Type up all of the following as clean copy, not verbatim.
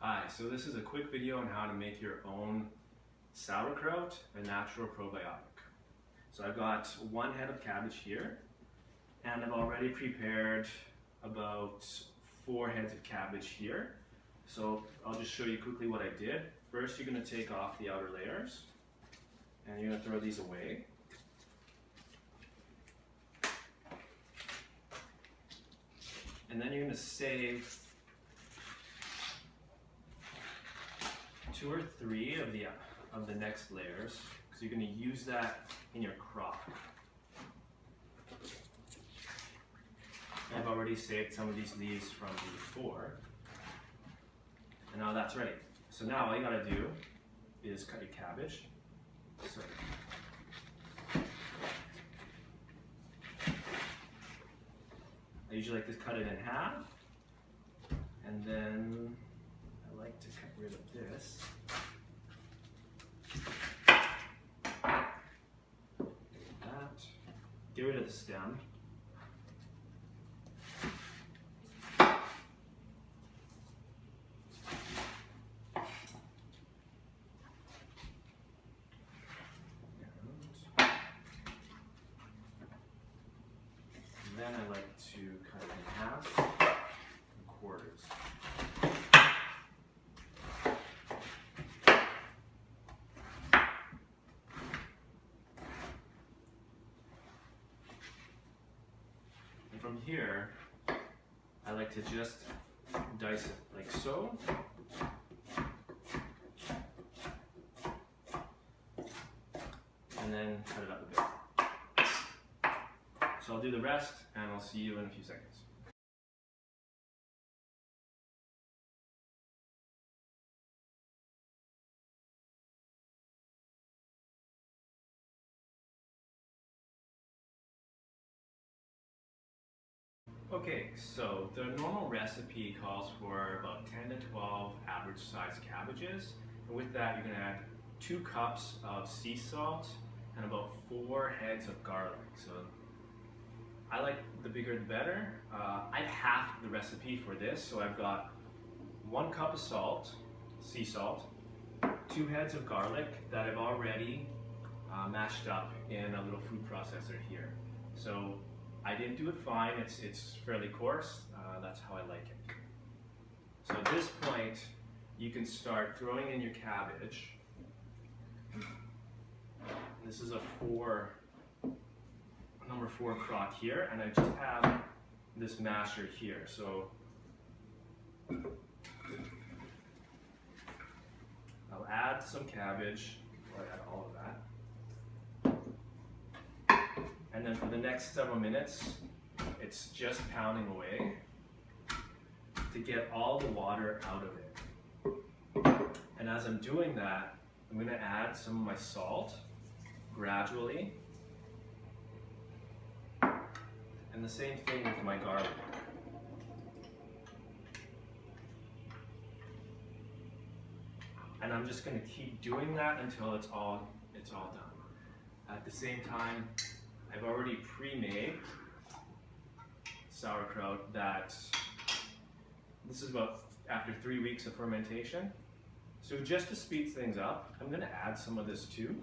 Hi, so this is a quick video on how to make your own sauerkraut, a natural probiotic. So I've got one head of cabbage here, and I've already prepared about 4 heads of cabbage here. So I'll just show you quickly what I did. First, you're going to take off the outer layers, and you're going to throw these away. And then you're going to save 2 or 3 of the next layers, because you're going to use that in your crock. I've already saved some of these leaves from before, and now that's ready. So now all you got to do is cut your cabbage. So I usually like to cut it in half, and then I like to cut rid of this. Like that. Get rid of the stem. And then I like to cut it in half, in quarters. And from here, I like to just dice it like so. And then cut it up a bit. So I'll do the rest, and I'll see you in a few seconds. Okay, so the normal recipe calls for about 10 to 12 average sized cabbages. And with that, you're going to add 2 cups of sea salt and about 4 heads of garlic. So I like the bigger the better. I've halved the recipe for this, so I've got 1 cup of salt, sea salt, 2 heads of garlic that I've already mashed up in a little food processor here. So I didn't do it fine, it's fairly coarse, that's how I like it. So at this point, you can start throwing in your cabbage. This is a number 4 crock here, and I just have this masher here. So I'll add some cabbage, or add all of that. And then for the next several minutes, it's just pounding away to get all the water out of it. And as I'm doing that, I'm going to add some of my salt gradually. And the same thing with my garlic. And I'm just going to keep doing that until it's all done. At the same time, I've already pre-made sauerkraut that this is about after 3 weeks of fermentation. So just to speed things up, I'm going to add some of this too,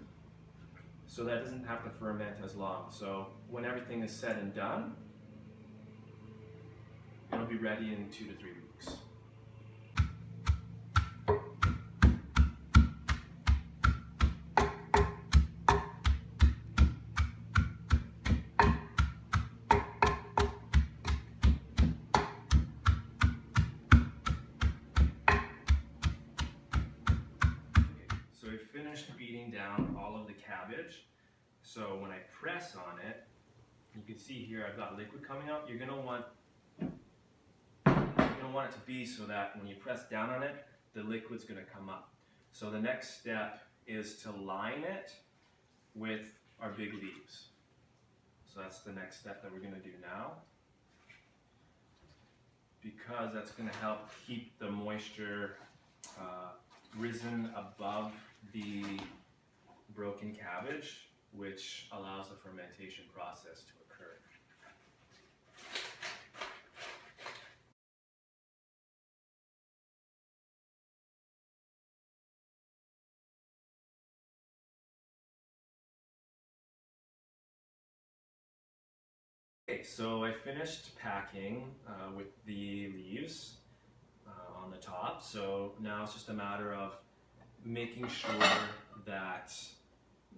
so that doesn't have to ferment as long. So when everything is said and done, it'll be ready in 2 to 3 weeks. So we finished beating down all of the cabbage. So when I press on it, you can see here I've got liquid coming out. You're gonna want it to be so that when you press down on it, the liquid's gonna come up. So the next step is to line it with our big leaves. So that's the next step that we're gonna do now, because that's gonna help keep the moisture risen above the broken cabbage, which allows the fermentation process to occur. Okay, so I finished packing with the leaves on the top. So now it's just a matter of making sure that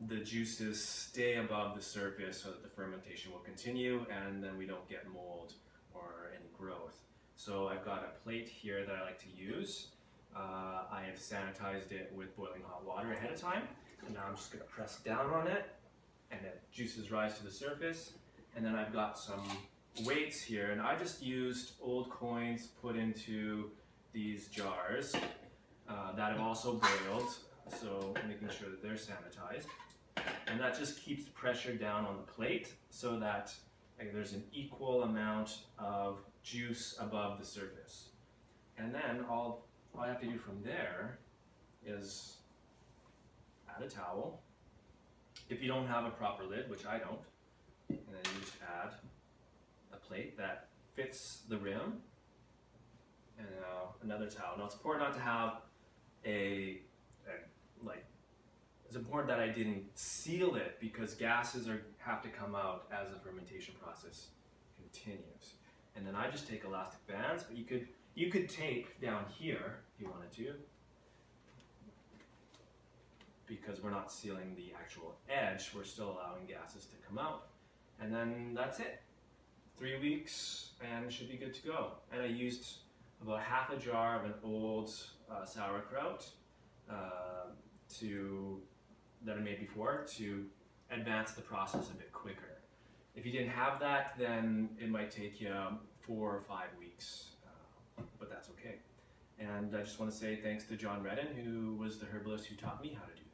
the juices stay above the surface so that the fermentation will continue and then we don't get mold or any growth. So I've got a plate here that I like to use. I have sanitized it with boiling hot water ahead of time. And now I'm just going to press down on it and the juices rise to the surface. And then I've got some weights here, and I just used old coins put into these jars that I've also boiled, so making sure that they're sanitized. And that just keeps pressure down on the plate so that there's an equal amount of juice above the surface. And then all I have to do from there is add a towel. If you don't have a proper lid, which I don't, and then you just add a plate that fits the rim, and now another towel. Now it's important not to have it's important that I didn't seal it because gases have to come out as the fermentation process continues. And then I just take elastic bands, but you could tape down here if you wanted to, because we're not sealing the actual edge, we're still allowing gases to come out. And then that's it. 3 weeks and should be good to go. And I used about half a jar of an old sauerkraut that I made before to advance the process a bit quicker. If you didn't have that, then it might take you 4 or 5 weeks, but that's okay. And I just want to say thanks to John Redden, who was the herbalist who taught me how to do that.